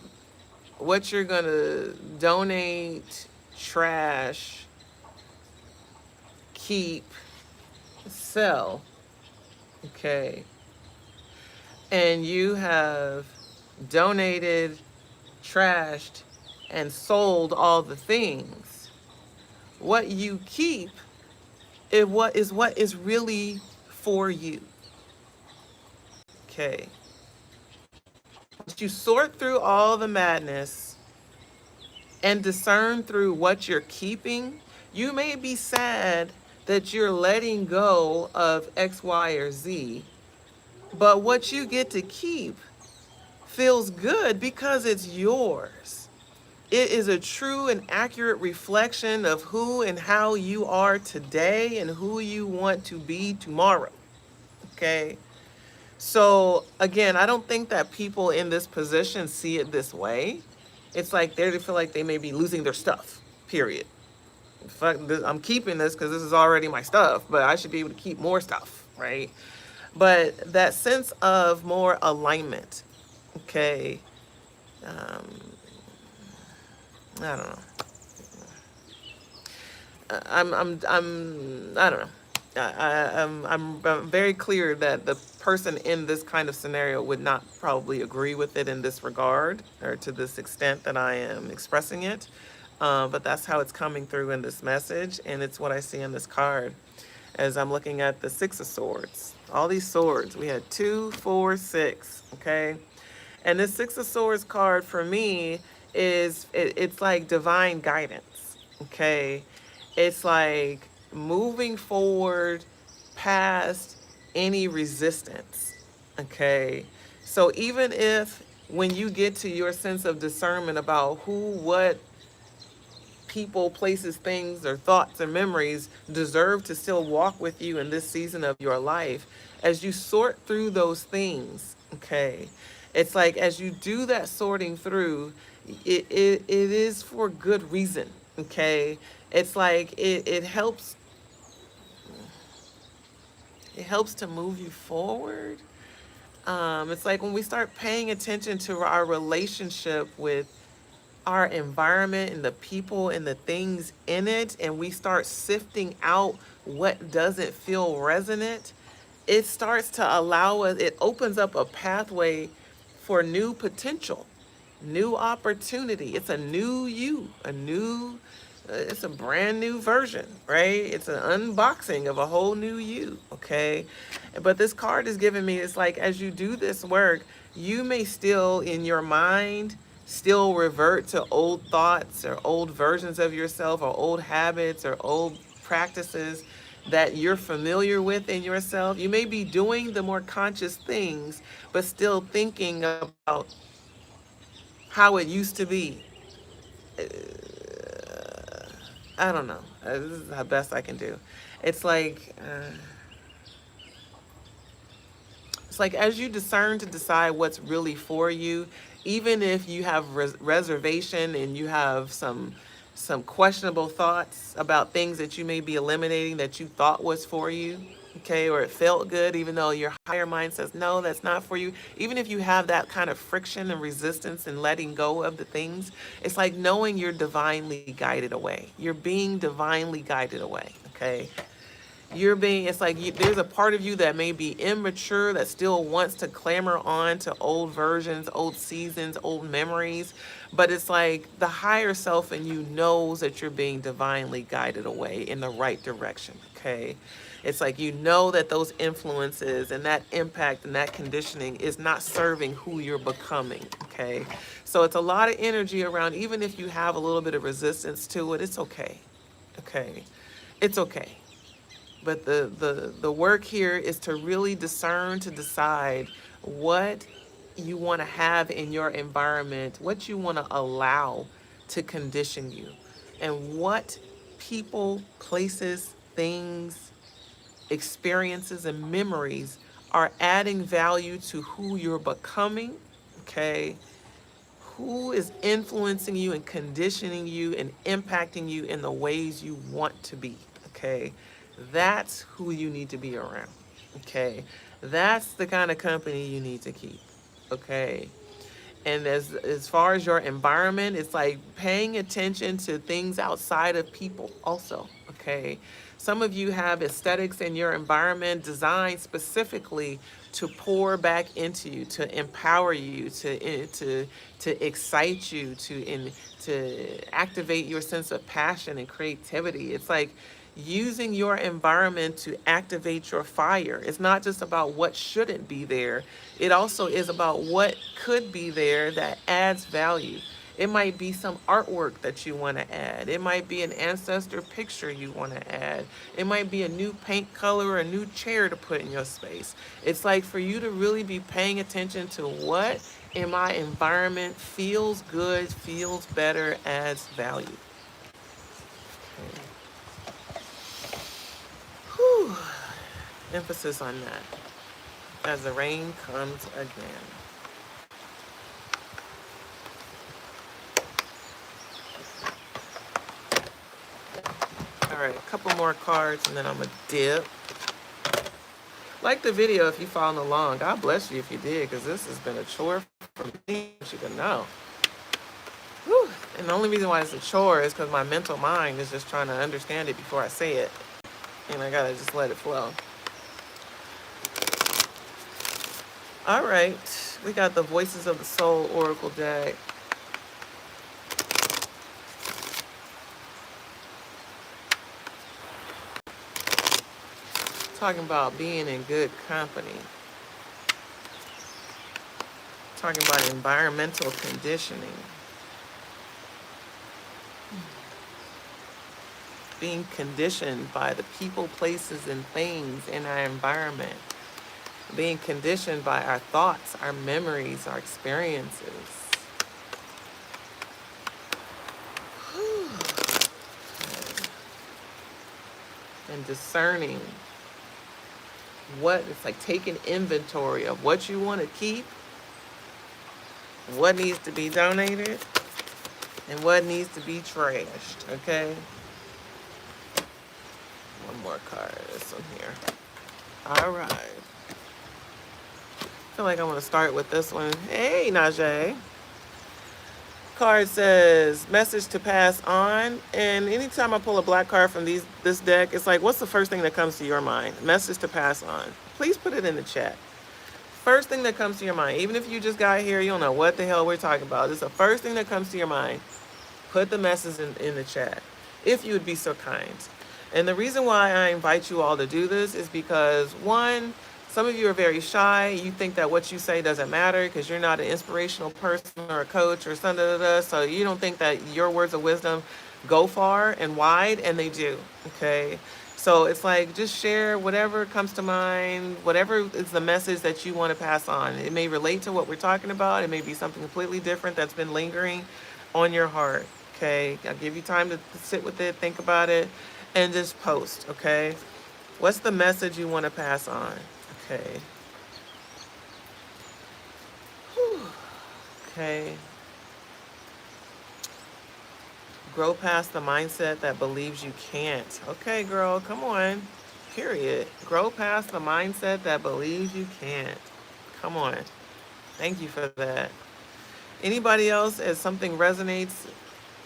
what you're going to donate, trash, keep, sell, okay, and you have donated, trashed, and sold all the things, what you keep is what is really for you. Okay. Once you sort through all the madness and discern through what you're keeping, you may be sad that you're letting go of X, Y, or Z, but what you get to keep feels good because it's yours. It is a true and accurate reflection of who and how you are today and who you want to be tomorrow. Okay? So, again, I don't think that people in this position see it this way. It's like they feel like they may be losing their stuff, period. Fuck this, I'm keeping this because this is already my stuff, but I should be able to keep more stuff, right? But that sense of more alignment, okay, I don't know. I don't know. I'm very clear that the person in this kind of scenario would not probably agree with it in this regard or to this extent that I am expressing it. But that's how it's coming through in this message, and it's what I see in this card as I'm looking at the Six of Swords. All these swords. We had 2, 4, 6, okay? And this Six of Swords card for me is, it's like divine guidance, okay? It's like moving forward past any resistance, okay? So even if when you get to your sense of discernment about who, what, people, places, things, or thoughts or memories deserve to still walk with you in this season of your life, as you sort through those things, okay, it's like as you do that sorting through, it is for good reason, okay? It's like it helps to move you forward. It's like when we start paying attention to our relationship with our environment and the people and the things in it, and we start sifting out what doesn't feel resonant, it starts to allow us, it opens up a pathway for new potential, new opportunity. It's a new you, it's a brand new version, right? It's an unboxing of a whole new you, okay? But this card is giving me, it's like as you do this work, you may still in your mind still revert to old thoughts or old versions of yourself or old habits or old practices that you're familiar with in yourself. You may be doing the more conscious things, but still thinking about how it used to be. I don't know. This is the best I can do. It's like, as you discern to decide what's really for you, even if you have reservation and you have some questionable thoughts about things that you may be eliminating that you thought was for you, okay, or it felt good, even though your higher mind says, no, that's not for you. Even if you have that kind of friction and resistance and letting go of the things, it's like knowing you're divinely guided away. You're being divinely guided away, okay? It's like there's a part of you that may be immature that still wants to clamor on to old versions, old seasons, old memories. But it's like the higher self in you knows that you're being divinely guided away in the right direction, okay? It's like you know that those influences and that impact and that conditioning is not serving who you're becoming, okay? So it's a lot of energy around, even if you have a little bit of resistance to it, it's okay, okay? It's okay. But the work here is to really discern, to decide what you want to have in your environment, what you want to allow to condition you, and what people, places, things, experiences, and memories are adding value to who you're becoming, okay? Who is influencing you and conditioning you and impacting you in the ways you want to be, okay? That's who you need to be around, okay? That's the kind of company you need to keep, okay? And as far as your environment, it's like paying attention to things outside of people also, okay? Some of you have aesthetics in your environment designed specifically to pour back into you, to empower you, to excite you, to activate your sense of passion and creativity. It's like using your environment to activate your fire. It's not just about what shouldn't be there. It also is about what could be there that adds value. It might be some artwork that you want to add. It might be an ancestor picture you want to add. It might be a new paint color or a new chair to put in your space. It's like for you to really be paying attention to what in my environment feels good, feels better, adds value. Okay. Whew. Emphasis on that as the rain comes again. All right, a couple more cards and then I'm gonna dip. Like the video if you're following along. God bless you if you did, because this has been a chore for me. You can know. Whew. And the only reason why it's a chore is because my mental mind is just trying to understand it before I say it. And I gotta just let it flow. All right, we got the Voices of the Soul Oracle deck. Talking about being in good company. Talking about environmental conditioning. Being conditioned by the people, places, and things in our environment. Being conditioned by our thoughts, our memories, our experiences. And discerning what, it's like taking inventory of what you want to keep, what needs to be donated, and what needs to be trashed, okay? One more card, this one here. All right. I feel like I want to start with this one. Hey, Najee. Card says, message to pass on. And anytime I pull a black card from this deck, it's like, what's the first thing that comes to your mind? Message to pass on. Please put it in the chat. First thing that comes to your mind. Even if you just got here, you don't know what the hell we're talking about. It's the first thing that comes to your mind. Put the message in the chat, if you would be so kind. And the reason why I invite you all to do this is because, one, Some of you are very shy. You think that what you say doesn't matter because you're not an inspirational person or a coach or something, so you don't think that your words of wisdom go far and wide, and they do, okay? So it's like just share whatever comes to mind, whatever is the message that you want to pass on. It may relate to what we're talking about. It may be something completely different that's been lingering on your heart, okay? I'll give you time to sit with it, think about it, and just post, okay? What's the message you want to pass on? Okay. Whew. Okay. Grow past the mindset that believes you can't. Okay, girl, come on. Period. Grow past the mindset that believes you can't. Come on. Thank you for that. Anybody else, as something resonates,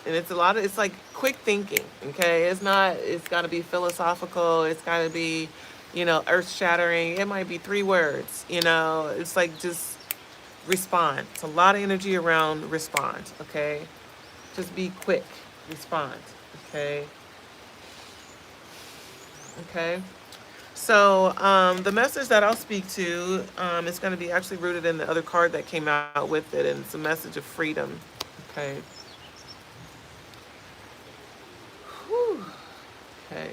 and it's like quick thinking, okay? It's got to be philosophical. It's got to be, earth shattering. It might be 3 words, it's like just respond. It's a lot of energy around respond, okay? Just be quick, respond, okay? Okay. So the message that I'll speak to is going to be actually rooted in the other card that came out with it, and it's a message of freedom, okay? Whew. Okay.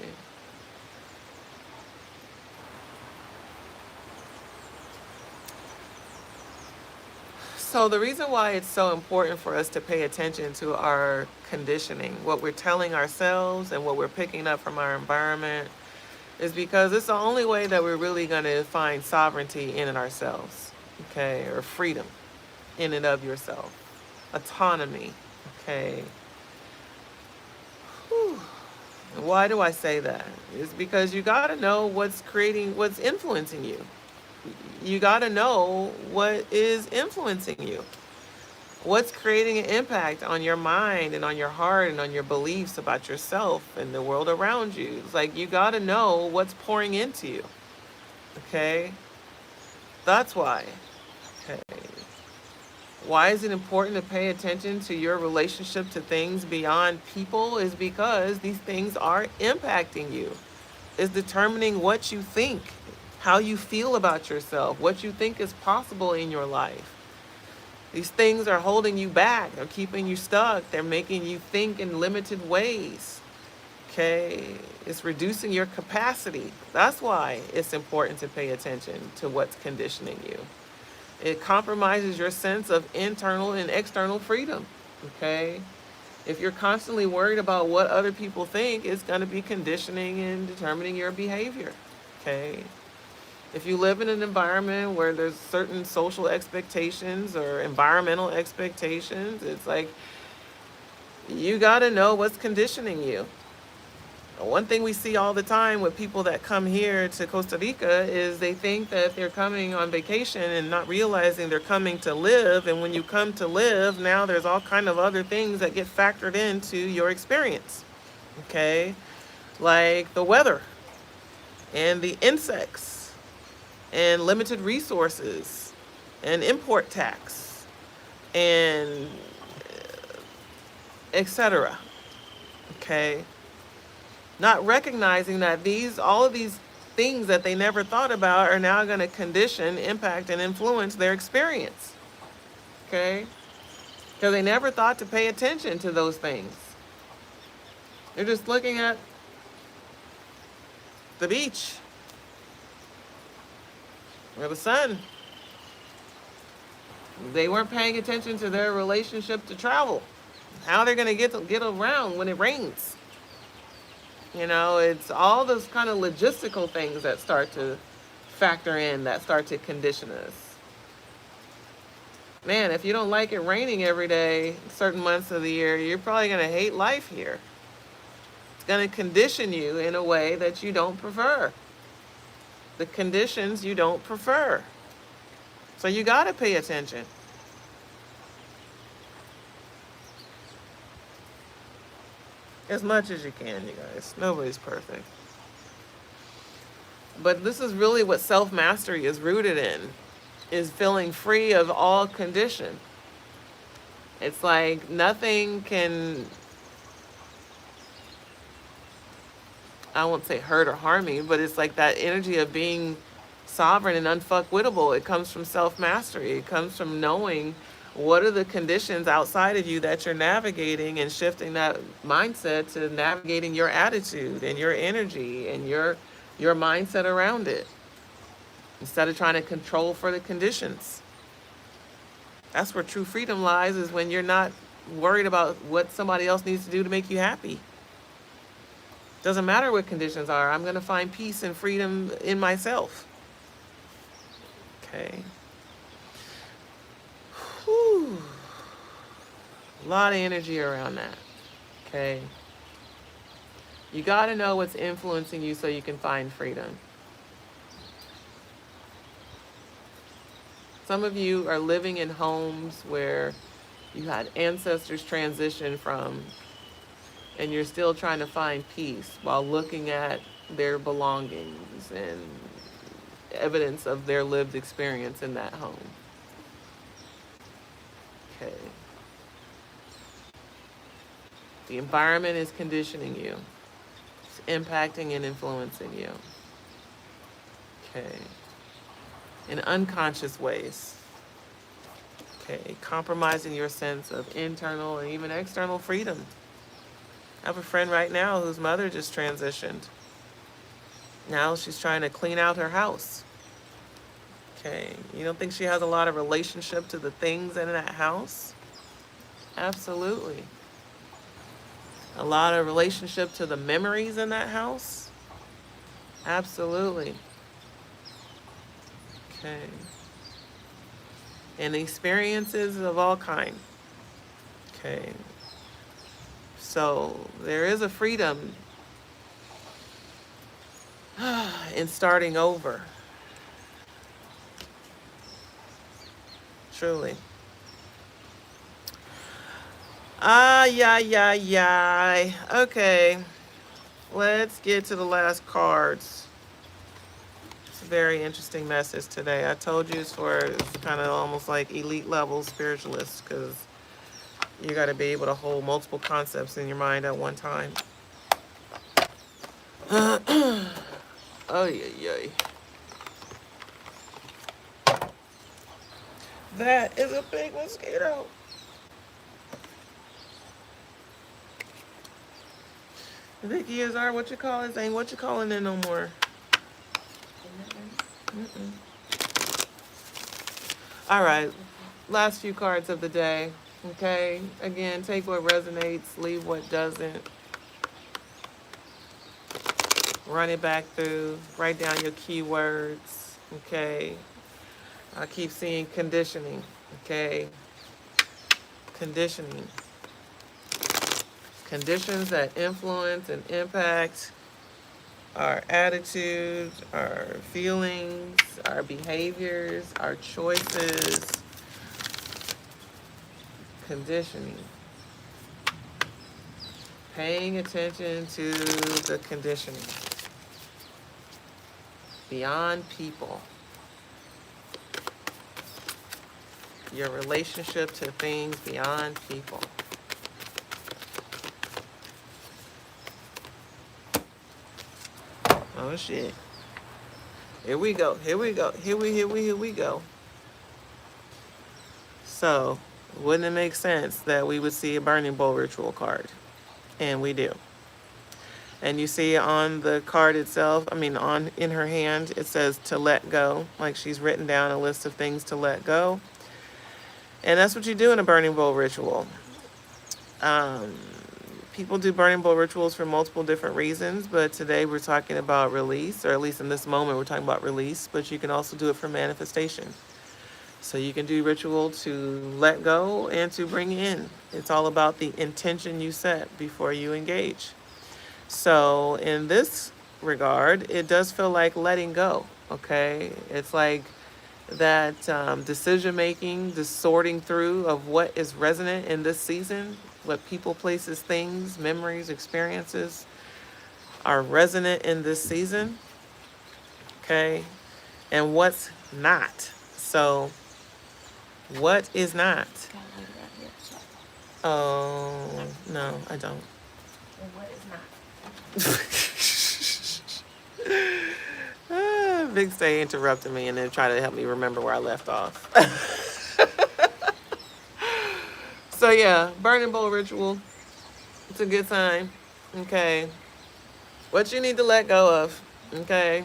So the reason why it's so important for us to pay attention to our conditioning, what we're telling ourselves and what we're picking up from our environment, is because it's the only way that we're really going to find sovereignty in and ourselves, okay, or freedom in and of yourself, autonomy, okay. Whew. Why do I say that? It's because you got to know what's influencing you. You got to know what is influencing you. What's creating an impact on your mind and on your heart and on your beliefs about yourself and the world around you. It's like you got to know what's pouring into you. Okay? That's why. Okay. Why is it important to pay attention to your relationship to things beyond people? Is because these things are impacting you. It's determining what you think, how you feel about yourself, what you think is possible in your life. These things are holding you back. They're keeping you stuck. They're making you think in limited ways. Okay? It's reducing your capacity. That's why it's important to pay attention to what's conditioning you. It compromises your sense of internal and external freedom. Okay? If you're constantly worried about what other people think, it's going to be conditioning and determining your behavior. Okay? If you live in an environment where there's certain social expectations or environmental expectations, it's like you got to know what's conditioning you. One thing we see all the time with people that come here to Costa Rica is they think that they're coming on vacation and not realizing they're coming to live. And when you come to live, now there's all kind of other things that get factored into your experience. Okay? Like the weather and the insects and limited resources and import tax and etc. Okay? Not recognizing that all of these things that they never thought about are now going to condition, impact, and influence their experience. Okay? Because they never thought to pay attention to those things. They're just looking at the beach or the sun. They weren't paying attention to their relationship to travel. How they're going to get around when it rains. It's all those kind of logistical things that start to factor in, that start to condition us. Man, if you don't like it raining every day, certain months of the year, you're probably going to hate life here. It's going to condition you in a way that you don't prefer. The conditions you don't prefer. So you got to pay attention. As much as you can, you guys. Nobody's perfect. But this is really what self-mastery is rooted in, is feeling free of all condition. It's like nothing can, I won't say hurt or harm me, but it's like that energy of being sovereign and unfuckwittable. It comes from self-mastery. It comes from knowing what are the conditions outside of you that you're navigating, and shifting that mindset to navigating your attitude and your energy and your mindset around it, instead of trying to control for the conditions. That's where true freedom lies, is when you're not worried about what somebody else needs to do to make you happy. Doesn't matter what conditions are. I'm going to find peace and freedom in myself. Okay. Whew. A lot of energy around that. Okay. You got to know what's influencing you so you can find freedom. Some of you are living in homes where you had ancestors transition from, and you're still trying to find peace while looking at their belongings and evidence of their lived experience in that home. Okay. The environment is conditioning you. It's impacting and influencing you. Okay. In unconscious ways. Okay. Compromising your sense of internal and even external freedom. I have a friend right now whose mother just transitioned. Now she's trying to clean out her house. Okay. You don't think she has a lot of relationship to the things in that house? Absolutely. A lot of relationship to the memories in that house? Absolutely. Okay. And experiences of all kind. Okay. So there is a freedom in starting over. Truly. Yeah. Okay. Let's get to the last cards. It's a very interesting message today. I told you it's kind of almost like elite level spiritualists, because you got to be able to hold multiple concepts in your mind at one time. Oh, yeah. That is a big mosquito. Vicky Azar, what you call this? Ain't what you calling it no more. All right, last few cards of the day. Okay, again, take what resonates, leave what doesn't. Run it back through, write down your keywords. Okay, I keep seeing conditioning. Okay, conditioning. Conditions that influence and impact our attitudes, our feelings, our behaviors, our choices. Conditioning. Paying attention to the conditioning. Beyond people. Your relationship to things beyond people. Oh shit. Here we go. Here we go. So, wouldn't it make sense that we would see a burning bowl ritual card? And we do. And you see on the card itself, in her hand, it says to let go. Like she's written down a list of things to let go. And that's what you do in a burning bowl ritual. People do burning bowl rituals for multiple different reasons, but today we're talking about release, or at least in this moment we're talking about release, but you can also do it for manifestation. So you can do ritual to let go and to bring in. It's all about the intention you set before you engage. So in this regard, it does feel like letting go, okay? It's like that decision making, the sorting through of what is resonant in this season, what people, places, things, memories, experiences are resonant in this season, okay? And what's not. So what is not? Oh, no, I don't. And what is not? Big Stay interrupted me and then try to help me remember where I left off. So yeah, burning bowl ritual. It's a good time. Okay. What you need to let go of. Okay.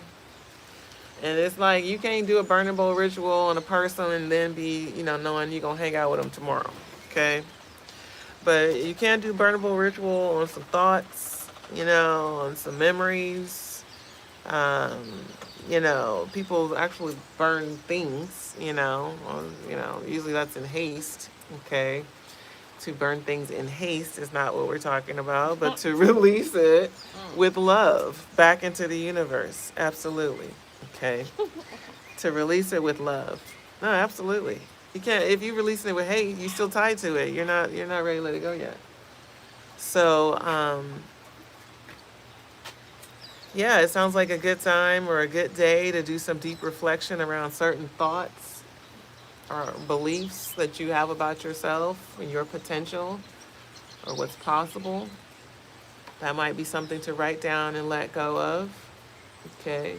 And it's like you can't do a burning bowl ritual on a person and then be, knowing you're going to hang out with them tomorrow. Okay. But you can do burning bowl ritual on some thoughts, on some memories. People actually burn things, usually that's in haste. Okay. To burn things in haste is not what we're talking about, but to release it with love back into the universe. Absolutely. Okay. To release it with love. No, absolutely. You can't, if you're releasing it with hate, you're still tied to it. You're not ready to let it go yet. So, yeah, it sounds like a good time or a good day to do some deep reflection around certain thoughts or beliefs that you have about yourself and your potential or what's possible. That might be something to write down and let go of. Okay.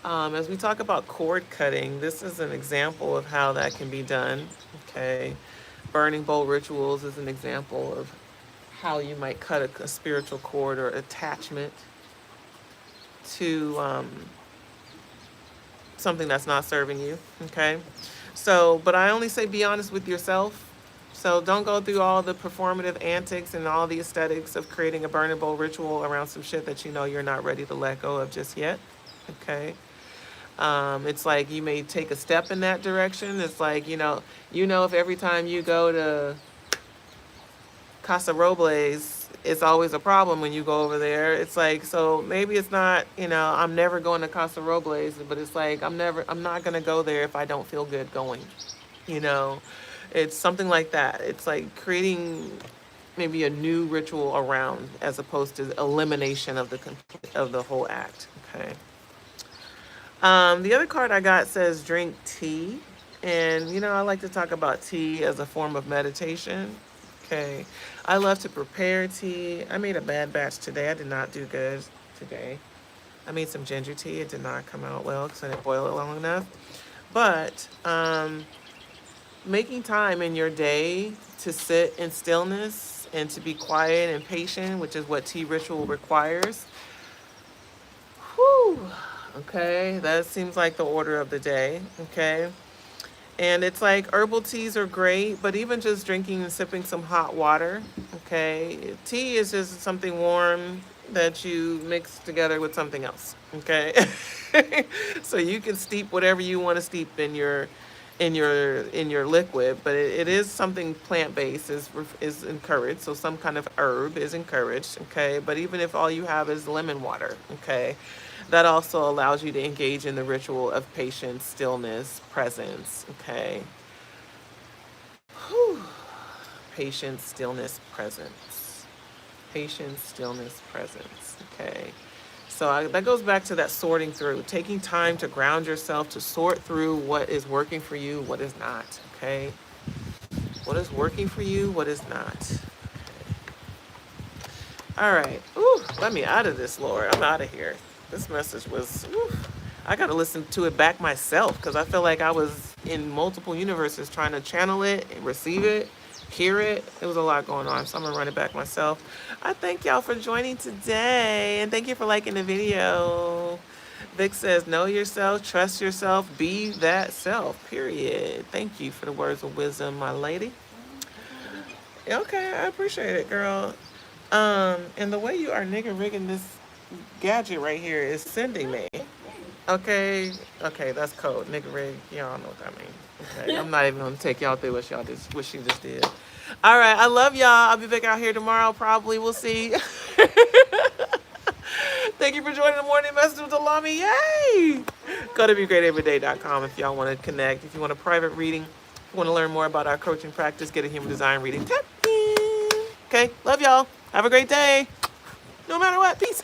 As we talk about cord cutting, this is an example of how that can be done. Okay. Burning bowl rituals is an example of how you might cut a spiritual cord or attachment to something that's not serving you. Okay. So, but I only say be honest with yourself. So don't go through all the performative antics and all the aesthetics of creating a burning bowl ritual around some shit that you're not ready to let go of just yet. Okay. It's like you may take a step in that direction. It's like, if every time you go to Casa Robles, it's always a problem when you go over there. It's like, so maybe it's not, I'm never going to Casa Robles, but it's like, I'm not going to go there if I don't feel good going, It's something like that. It's like creating maybe a new ritual around as opposed to elimination of the whole act. Okay. The other card I got says drink tea. And, I like to talk about tea as a form of meditation. Okay. I love to prepare tea. I made a bad batch today. I did not do good today. I made some ginger tea. It did not come out well because I didn't boil it long enough. But making time in your day to sit in stillness and to be quiet and patient, which is what tea ritual requires. Whew. Okay. That seems like the order of the day. Okay. And it's like herbal teas are great, but even just drinking and sipping some hot water, okay? Tea is just something warm that you mix together with something else, okay? So you can steep whatever you want to steep in your liquid, but it is something plant-based is encouraged. So some kind of herb is encouraged, okay? But even if all you have is lemon water, okay? That also allows you to engage in the ritual of patience, stillness, presence, okay? Whew. Patience, stillness, presence. Patience, stillness, presence, okay? So that goes back to that sorting through, taking time to ground yourself, to sort through what is working for you, what is not, okay? What is working for you, what is not. Okay. All right. Ooh, let me out of this, Lord. I'm out of here. This message was, I got to listen to it back myself because I feel like I was in multiple universes trying to channel it and receive it, hear it. It was a lot going on, so I'm going to run it back myself. I thank y'all for joining today, and thank you for liking the video. Vic says, know yourself, trust yourself, be that self, period. Thank you for the words of wisdom, my lady. Okay, I appreciate it, girl. And the way you are nigga rigging this gadget right here is sending me. Okay, that's code. Nigga rig, y'all know what that means. Okay, I'm not even gonna take y'all through what she just did. All right, I love y'all. I'll be back out here tomorrow, probably. We'll see. Thank you for joining the morning message with Allah-mi. Yay! Go to begreateveryday.com if y'all want to connect. If you want a private reading, if you want to learn more about our coaching practice, get a human design reading. Tap in. Okay, love y'all. Have a great day. No matter what. Peace.